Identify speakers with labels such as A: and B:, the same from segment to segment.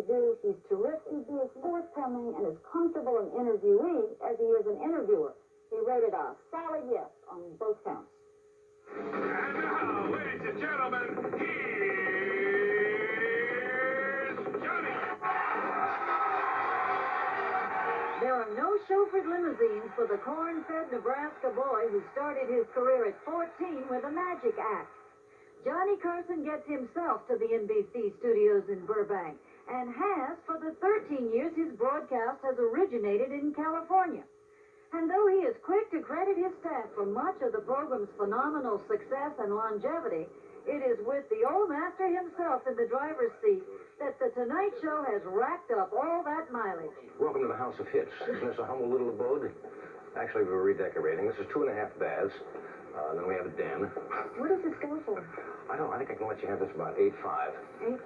A: to do. He's terrific. He's as forthcoming and as comfortable an interviewee as he is an interviewer. He rated a solid yes on both counts.
B: And now, ladies and gentlemen, here's Johnny.
C: There are no chauffeured limousines for the corn-fed Nebraska boy who started his career at 14 with a magic act. Johnny Carson gets himself to the NBC studios in Burbank and has for the 13 years his broadcast has originated in California. And though he is quick to credit his staff for much of the program's phenomenal success and longevity, it is with the old master himself in the driver's seat that The Tonight Show has racked up all that mileage.
D: Welcome to the House of Hits. Isn't this a humble little abode? Actually, we're redecorating. This is 2.5 baths. Then we have a den.
A: What does this go for?
D: I think I can let you have this about 8.5.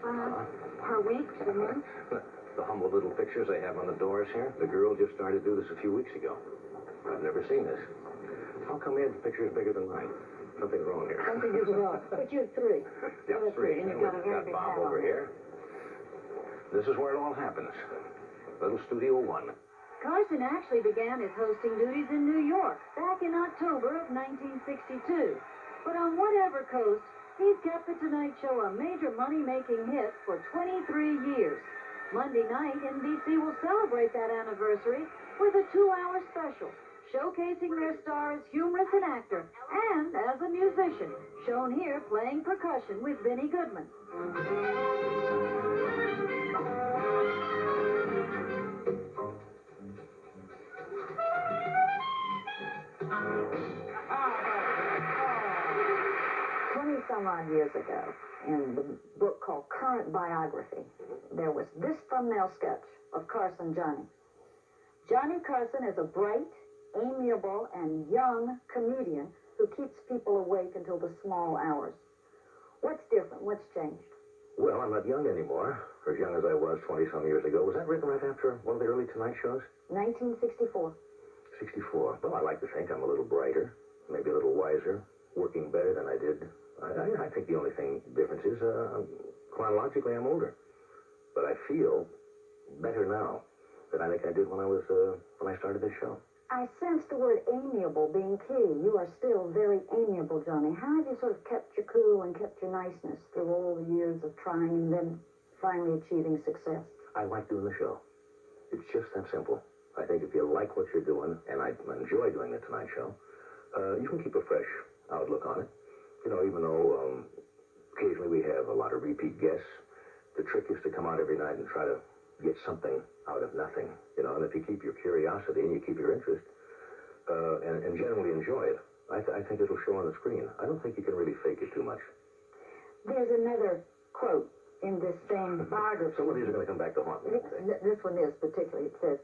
A: 8.5 per week, per month?
D: The humble little pictures they have on the doors here. The girl just started to do this a few weeks ago. I've never seen this. How come Ed's picture is bigger than mine? Something's wrong here.
A: Something is wrong. But you have 3.
D: Yeah,
A: You have
D: 3.
A: And you've
D: we've
A: got a very big
D: Bob
A: hat
D: over
A: on.
D: here. This is where it all happens. Little Studio 1.
C: Carson actually began his hosting duties in New York back in October of 1962. But on whatever coast, he's kept The Tonight Show a major money-making hit for 23 years. Monday night, NBC will celebrate that anniversary with a 2-hour special, showcasing their star as humorist and actor, and as a musician, shown here playing percussion with Benny Goodman.
A: 20-some-odd years ago, in the book called Current Biography, there was this thumbnail sketch of Carson Johnny. Johnny Carson is a bright, amiable, and young comedian who keeps people awake until the small hours. What's different? What's changed?
D: Well, I'm not young anymore, or as young as I was 20-some years ago. Was that written right after one of the early Tonight shows?
A: 1964.
D: 64. Well, I like to think I'm a little brighter, maybe a little wiser, working better than I did. I think the only difference is chronologically I'm older, but I feel better now than I think I did when I started this show.
A: I sense the word amiable being key. You are still very amiable, Johnny. How have you sort of kept your cool and kept your niceness through all the years of trying and then finally achieving success?
D: I like doing the show. It's just that simple. I think if you like what you're doing, and I enjoy doing the Tonight Show, you can keep a fresh outlook on it. You know, even though occasionally we have a lot of repeat guests, the trick is to come out every night and try to get something out of nothing. You know, and if you keep your curiosity and you keep your interest and generally enjoy it, I think it'll show on the screen. I don't think you can really fake it too much.
A: There's another quote in this same biography.
D: Some of these are going to come back to haunt me.
A: This one is particularly. It says,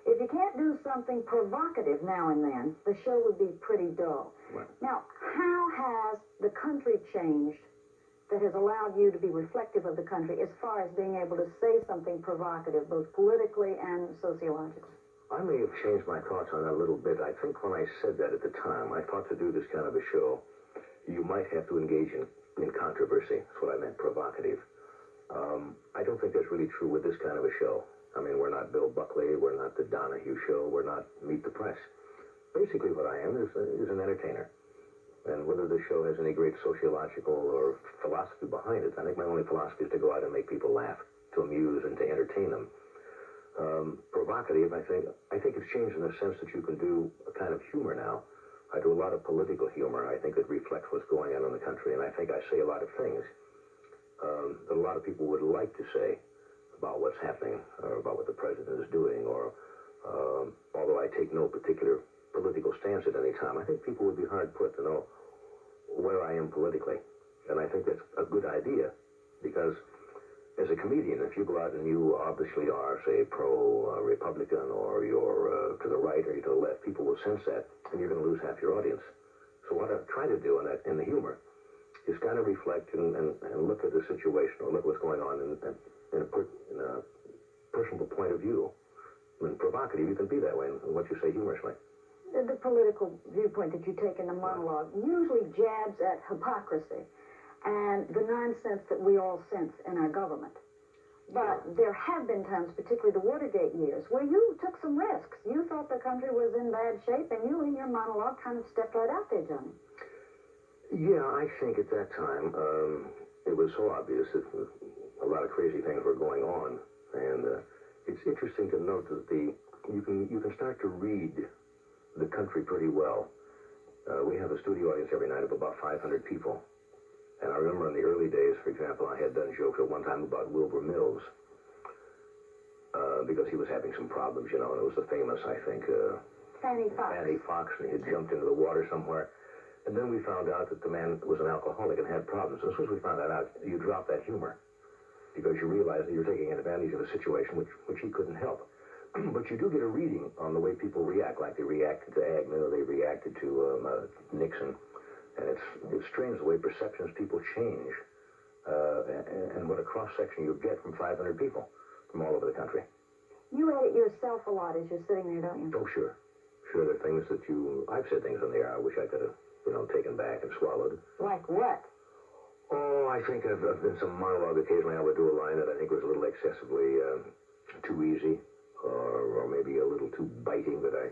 A: if you can't do something provocative now and then, the show would be pretty dull.
D: Right.
A: Now, how has the country changed that has allowed you to be reflective of the country as far as being able to say something provocative, both politically and sociologically?
D: I may have changed my thoughts on that a little bit. I think when I said that at the time, I thought to do this kind of a show, you might have to engage in controversy. That's what I meant, provocative. I don't think that's really true with this kind of a show. I mean, we're not Bill Buckley, we're not the Donahue Show, we're not Meet the Press. Basically what I am is an entertainer. And whether the show has any great sociological or philosophy behind it, I think my only philosophy is to go out and make people laugh, to amuse and to entertain them. Provocative, I think it's changed in the sense that you can do a kind of humor now. I do a lot of political humor. I think it reflects what's going on in the country, and I think I say a lot of things that a lot of people would like to say about what's happening, or about what the president is doing, or although I take no particular political stance at any time, I think people would be hard put to know where I am politically. And I think that's a good idea, because as a comedian, if you go out and you obviously are, say, pro-Republican, or you're to the right or you're to the left, people will sense that, and you're going to lose half your audience. So what I try to do in the humor is kind of reflect and look at the situation, or look what's going on in a personal point of view. When provocative, you can be that way in what you say humorously.
A: The political viewpoint that you take in the monologue usually jabs at hypocrisy and the nonsense that we all sense in our government. But there have been times, particularly the Watergate years, where you took some risks. You thought the country was in bad shape, and you, in your monologue, kind of stepped right out there, Johnny.
D: Yeah, I think at that time, it was so obvious that a lot of crazy things were going on. And it's interesting to note that you can start to read the country pretty well. We have a studio audience every night of about 500 people. And I remember in the early days, for example, I had done jokes at one time about Wilbur Mills because he was having some problems, and it was the famous, I think,
A: Fanny Fox.
D: Fanny Fox, and he had jumped into the water somewhere. And then we found out that the man was an alcoholic and had problems. And as soon as we found that out, you drop that humor because you realize that you're taking advantage of a situation which he couldn't help. But you do get a reading on the way people react, like they reacted to Agnew, or they reacted to Nixon. And it's strange the way perceptions people change, and what a cross-section you get from 500 people from all over the country.
A: You edit yourself a lot as you're sitting there, don't you?
D: Oh, sure. Sure, there are things that I've said things on the air I wish I could have, taken back and swallowed.
A: Like what?
D: Oh, I think I've been some monologue occasionally. I would do a line that I think was a little excessively too easy, or maybe a little too biting that I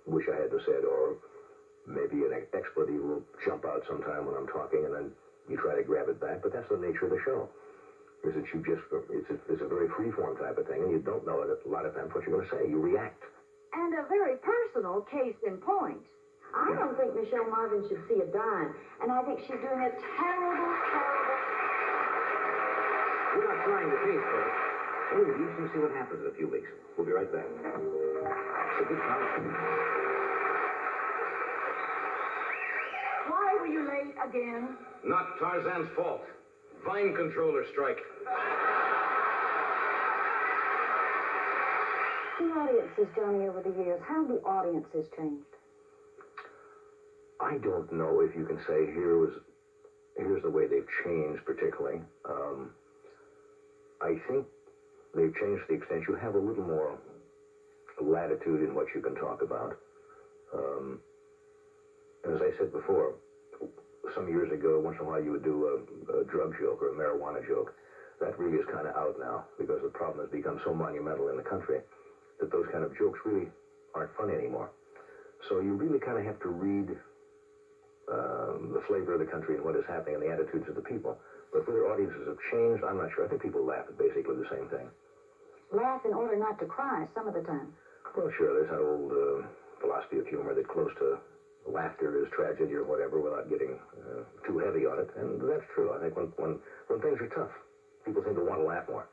D: wish I hadn't said, or maybe an expletive will jump out sometime when I'm talking, and then you try to grab it back. But that's the nature of the show. Is that it's a very free-form type of thing, and you don't know it a lot of times what you're going to say. You react.
C: And a very personal case in point.
A: I don't think Michelle Marvin should see a dime, and I think she's doing a terrible, terrible...
E: We're not trying the case, folks. We'll leave and see what happens in a few weeks. We'll be right back. It's a good time.
C: Why were you late again?
B: Not Tarzan's fault. Vine controller strike.
A: The audiences, Johnny, over the years, how have the audiences changed?
D: I don't know if you can say here's the way they've changed particularly. I think they've changed to the extent you have a little more latitude in what you can talk about. As I said before, some years ago, once in a while you would do a drug joke or a marijuana joke. That really is kind of out now because the problem has become so monumental in the country that those kind of jokes really aren't funny anymore. So you really kind of have to read the flavor of the country and what is happening and the attitudes of the people. But whether audiences have changed, I'm not sure. I think people laugh at basically the same thing.
A: Laugh in order not to cry some of the time.
D: Well, sure, there's that old philosophy of humor that close to laughter is tragedy or whatever without getting too heavy on it. And that's true. I think when things are tough, people seem to want to laugh more.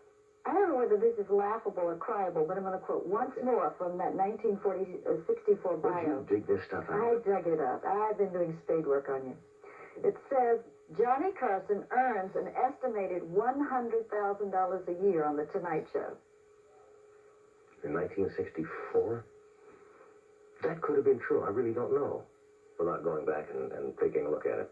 A: I don't know whether this is laughable or cryable, but I'm going to quote once more from that 1964 bio.
D: Would you dig this stuff out?
A: I dug it up. I've been doing spade work on you. It says, Johnny Carson earns an estimated $100,000 a year on The Tonight Show.
D: In 1964? That could have been true. I really don't know without going back and taking a look at it.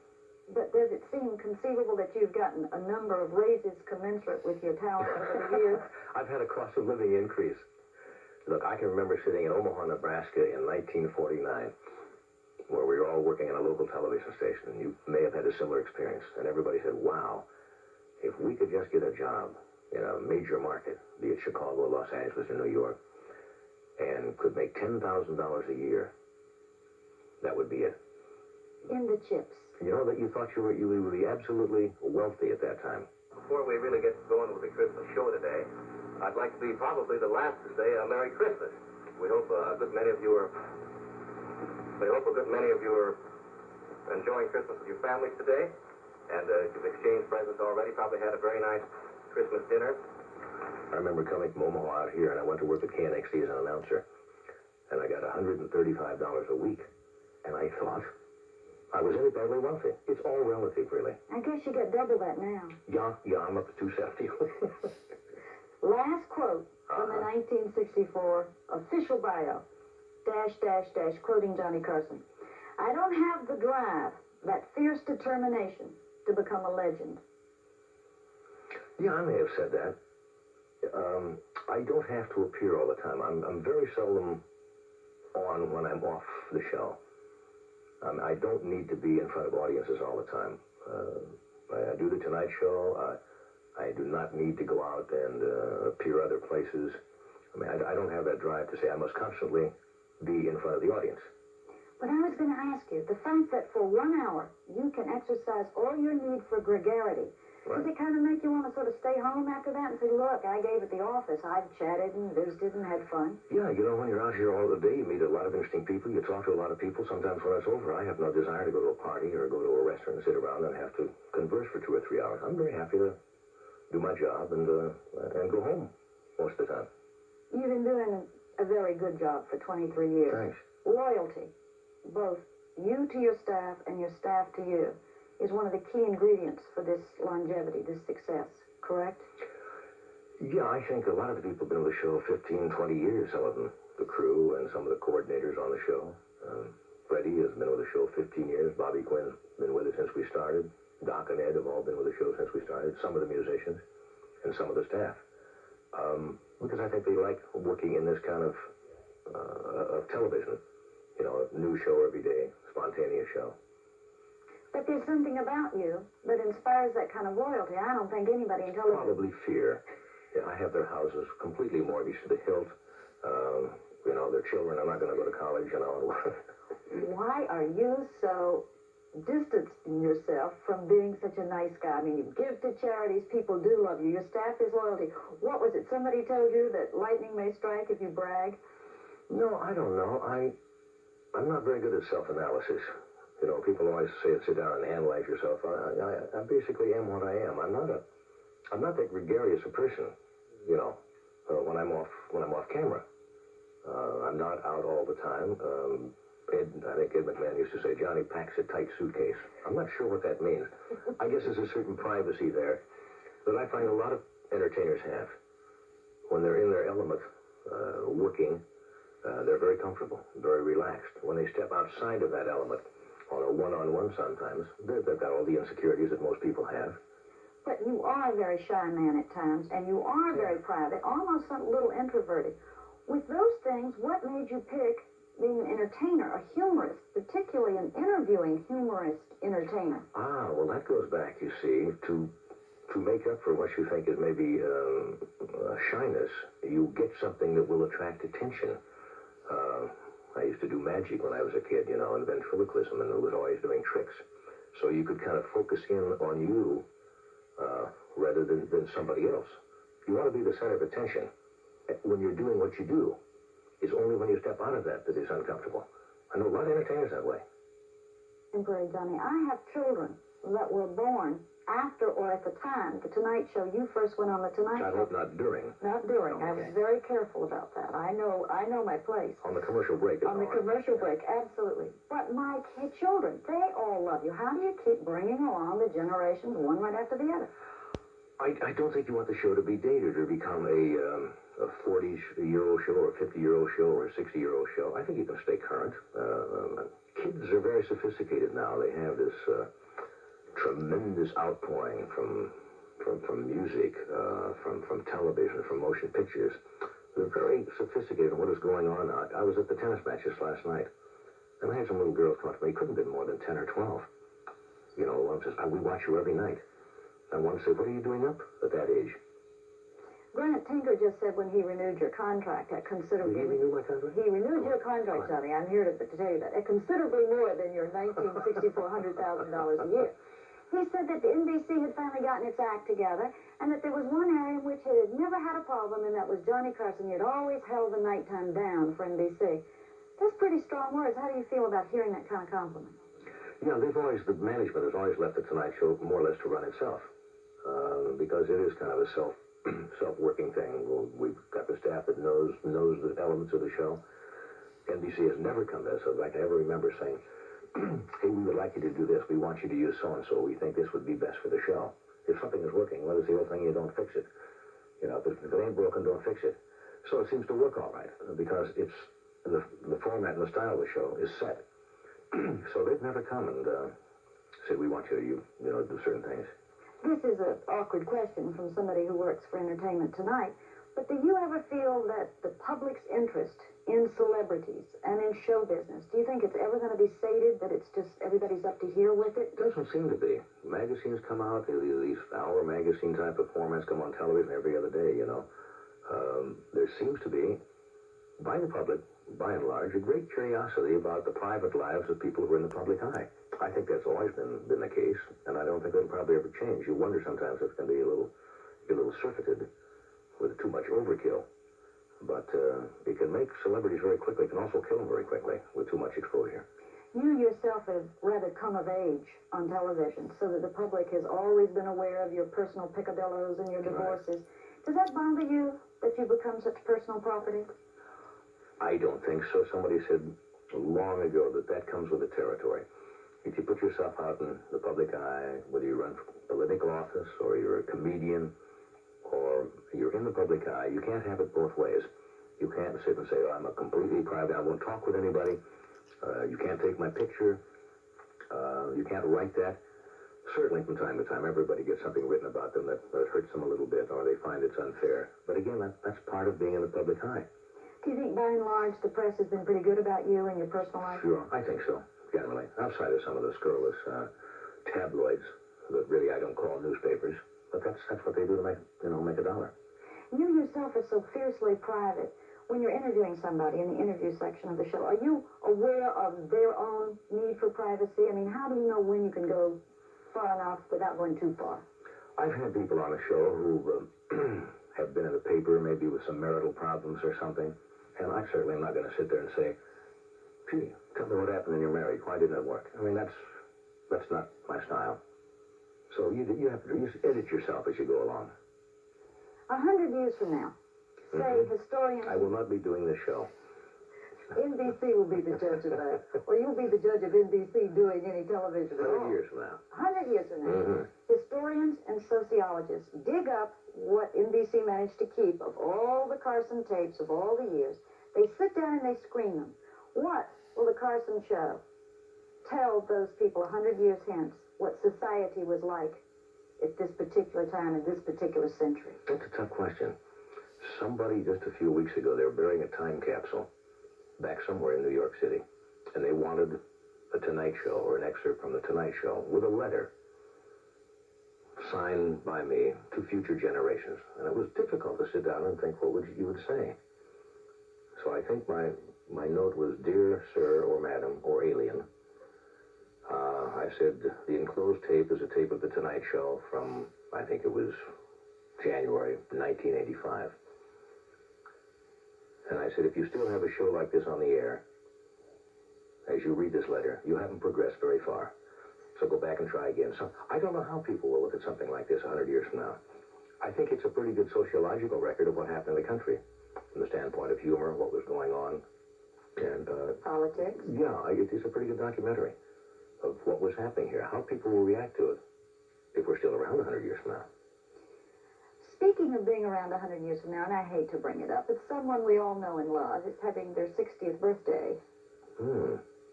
A: But does it seem conceivable that you've gotten a number of raises commensurate with your talent over the years?
D: I've had a cost of living increase. Look, I can remember sitting in Omaha, Nebraska in 1949, where we were all working in a local television station, and you may have had a similar experience. And everybody said, wow, if we could just get a job in a major market, be it Chicago, Los Angeles, or New York, and could make $10,000 a year, that would be it.
A: In the chips.
D: You know that you thought you would be absolutely wealthy at that time.
E: Before we really get going with the Christmas show today, I'd like to be probably the last to say a Merry Christmas. We hope a good many of you are enjoying Christmas with your families today, and you've exchanged presents already. Probably had a very nice Christmas dinner.
D: I remember coming from Omaha out here, and I went to work at KNXT as an announcer, and I got $135 a week, and I thought I was any badly wealthy. It's all relative, really.
A: I guess you got double that now.
D: Yeah, I'm up to 270.
A: Last quote from the 1964 official bio, -- quoting Johnny Carson. I don't have the drive, that fierce determination to become a legend.
D: Yeah, I may have said that. I don't have to appear all the time. I'm very seldom on when I'm off the show. I don't need to be in front of audiences all the time. I do the Tonight Show. I do not need to go out and appear other places. I mean, I don't have that drive to say I must constantly be in front of the audience.
A: But I was going to ask you, the fact that for 1 hour you can exercise all your need for gregarity, does it kind of make you want to sort of stay home after that and say, look, I gave at the office, I've chatted and visited and had fun?
D: Yeah, you know, when you're out here all the day, you meet a lot of interesting people, you talk to a lot of people. Sometimes when it's over, I have no desire to go to a party or go to a restaurant and sit around and have to converse for 2 or 3 hours. I'm very happy to do my job and go home most of the time.
A: You've been doing a very good job for 23 years.
D: Thanks.
A: Loyalty, both you to your staff and your staff to you, is one of the key ingredients for this longevity, this success, correct?
D: Yeah, I think a lot of the people have been with the show 15, 20 years, some of them, the crew and some of the coordinators on the show. Freddie has been with the show 15 years. Bobby Quinn's been with it since we started. Doc and Ed have all been with the show since we started. Some of the musicians and some of the staff. Because I think they like working in this kind of television. You know, a new show every day, spontaneous show.
A: But there's something about you that inspires that kind of loyalty. I don't think anybody in television...
D: Probably fear. Yeah, I have their houses completely mortgaged to the hilt. You know, their children are not going to go to college, you know.
A: Why are you so distancing yourself from being such a nice guy? I mean, you give to charities, people do love you, your staff is loyalty. What was it, somebody told you that lightning may strike if you brag?
D: No, I don't know. I'm not very good at self-analysis. You know, people always say, sit down and analyze yourself. I basically am what I am. I'm not that gregarious a person, you know, when I'm off camera. I'm not out all the time. I think Ed McMahon used to say, Johnny packs a tight suitcase. I'm not sure what that means. I guess there's a certain privacy there that I find a lot of entertainers have. When they're in their element, working, they're very comfortable, very relaxed. When they step outside of that element, on a one-on-one sometimes, they've got all the insecurities that most people have.
A: But you are a very shy man at times, and you are very private, almost a little introverted. With those things, what made you pick being an entertainer, a humorist, particularly an interviewing humorist entertainer?
D: Well, that goes back, you see, to make up for what you think is maybe shyness. You get something that will attract attention. I used to do magic when I was a kid, you know, and ventriloquism, and I was always doing tricks. So you could kind of focus in on you rather than somebody else. You want to be the center of attention. When you're doing what you do, it's only when you step out of that it's uncomfortable. I know a lot of entertainers that way.
A: Temporary Johnny, I have children that were born after or at the time the Tonight Show. You first went on the Tonight Show.
D: I hope not during.
A: Not during.
D: Okay.
A: I was very careful about that. I know my place.
D: On the commercial break.
A: On the commercial break, absolutely. But my children, they all love you. How do you keep bringing along the generations one right after the other?
D: I don't think you want the show to be dated or become a 40-year-old show or a 50-year-old show or a 60-year-old show. I think you can stay current. Kids are very sophisticated now. They have this tremendous outpouring from music, from television, from motion pictures. They're very sophisticated in what is going on now. I was at the tennis matches last night, and I had some little girls come up to me. Couldn't have been more than 10 or 12. You know, one says, we watch you every night. And one said, what are you doing up at that age?
A: Grant Tinker just said when he renewed your contract at considerably...
D: Did he renew my contract?
A: He renewed your contract, Johnny. I'm here to tell you that. At considerably more than your $1,964,000 a year. He said that the NBC had finally gotten its act together, and that there was one area in which it had never had a problem, and that was Johnny Carson. He had always held the nighttime down for NBC. That's pretty strong words. How do you feel about hearing that kind of compliment?
D: Yeah, the management has always left the Tonight Show more or less to run itself, because it is kind of a self-working thing. We've got the staff that knows the elements of the show. NBC has never come to us. In fact, I ever remember saying, hey, we would like you to do this. We want you to use so-and-so. We think this would be best for the show. If something is working, well, it's the old thing, you don't fix it. You know, if it ain't broken, don't fix it. So it seems to work all right, because it's the format and the style of the show is set. So they've never come and said, we want you to do certain things.
A: This is an awkward question from somebody who works for Entertainment Tonight. But do you ever feel that the public's interest in celebrities and in show business, do you think it's ever going to be sated, that it's just everybody's up to here with it?
D: Doesn't seem to be. Magazines come out, these hour magazine type of formats come on television every other day, you know. There seems to be, by the public, by and large, a great curiosity about the private lives of people who are in the public eye. I think that's always been the case, and I don't think that'll probably ever change. You wonder sometimes if it can be a little surfeited with too much overkill. But it can make celebrities very quickly. It can also kill them very quickly with too much exposure.
A: You yourself have rather come of age on television, so that the public has always been aware of your personal peccadillos and your divorces. Right. Does that bother you, that you become such personal property?
D: I don't think so. Somebody said long ago that comes with the territory. If you put yourself out in the public eye, whether you run for political office or you're a comedian or you're in the public eye, you can't have it both ways. You can't sit and say, oh, I'm a completely private, I won't talk with anybody. You can't take my picture. You can't write that. Certainly from time to time, everybody gets something written about them that hurts them a little bit or they find it's unfair. But again, that's part of being in the public eye.
A: Do you think, by and large, the press has been pretty good about you and your personal life?
D: Sure, I think so, generally. Outside of some of the scurrilous tabloids that really I don't call newspapers. But that's what they do to make a dollar.
A: You yourself are so fiercely private. When you're interviewing somebody in the interview section of the show, are you aware of their own need for privacy? I mean, how do you know when you can go far enough without going too far?
D: I've had people on the show who have been in the paper, maybe with some marital problems or something, and I certainly am not going to sit there and say, gee, tell me what happened when you're married. Why didn't it work? I mean, that's not my style. So you have to edit yourself as you go along.
A: 100 years from now, say historians...
D: I will not be doing this show.
A: NBC will be the judge of that. Or you'll be the judge of NBC doing any television at all.
D: 100 years from now.
A: 100 years from now. Historians and sociologists dig up what NBC managed to keep of all the Carson tapes of all the years. They sit down and they screen them. What will the Carson show tell those people 100 years hence what society was like at this particular time in this particular century?
D: That's a tough question. Somebody just a few weeks ago, they were burying a time capsule back somewhere in New York City, and they wanted a Tonight Show or an excerpt from the Tonight Show with a letter signed by me to future generations. And it was difficult to sit down and think what you would say. So I think my note was, Dear Sir or Madam or Alien. I said, the enclosed tape is a tape of the Tonight Show from, I think it was January 1985. And I said, if you still have a show like this on the air, as you read this letter, you haven't progressed very far. So go back and try again. So I don't know how people will look at something like this 100 years from now. I think it's a pretty good sociological record of what happened in the country, from the standpoint of humor, what was going on. And
A: politics?
D: Yeah, it's a pretty good documentary of what was happening here, how people will react to it if we're still around 100 years from now.
A: Speaking of being around 100 years from now, and I hate to bring it up, it's someone we all know and love. It's having their 60th birthday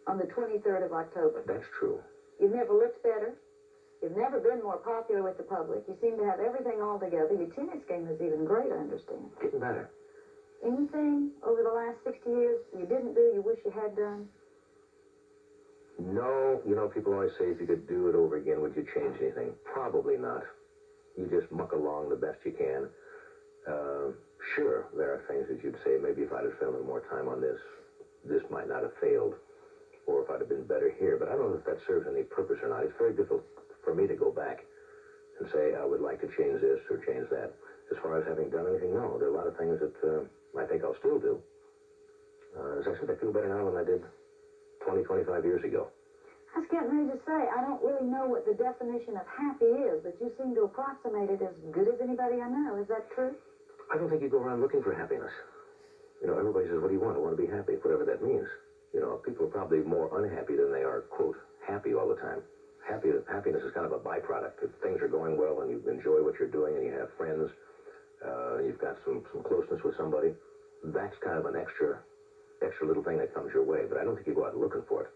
A: on the 23rd of October.
D: That's true.
A: You've never looked better. You've never been more popular with the public. You seem to have everything all together. Your tennis game is even great, I understand.
D: Getting better.
A: Anything over the last 60 years you didn't do you wish you had done?
D: No. You know, people always say, if you could do it over again, would you change anything? Probably not. You just muck along the best you can. Sure, there are things that you'd say, maybe if I'd have spent a little more time on this, this might not have failed, or if I'd have been better here. But I don't know if that serves any purpose or not. It's very difficult for me to go back and say, I would like to change this or change that. As far as having done anything, no. There are a lot of things that I think I'll still do. As I said, I feel better now than I did 20, 25 years ago.
A: I was getting ready to say, I don't really know what the definition of happy is, but you seem to approximate it as good as anybody I know. Is that true?
D: I don't think you go around looking for happiness. You know, everybody says, what do you want? I want to be happy, whatever that means. You know, people are probably more unhappy than they are, quote, happy all the time. Happiness is kind of a byproduct. If things are going well and you enjoy what you're doing and you have friends, you've got some closeness with somebody, that's kind of an extra little thing that comes your way. But I don't think you go out looking for it.